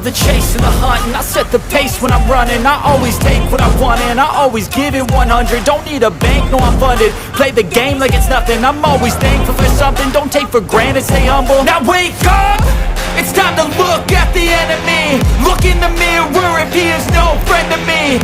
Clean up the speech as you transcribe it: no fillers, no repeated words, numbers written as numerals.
the chase and the hunt, and I set the pace when I'm running. I always take what I want and I always give it 100. Don't need a bank, no I'm funded. Play the game like it's nothing. I'm always thankful for something. Don't take for granted, stay humble. Now wake up! It's time to look at the enemy. Look in the mirror if he is no friend to me.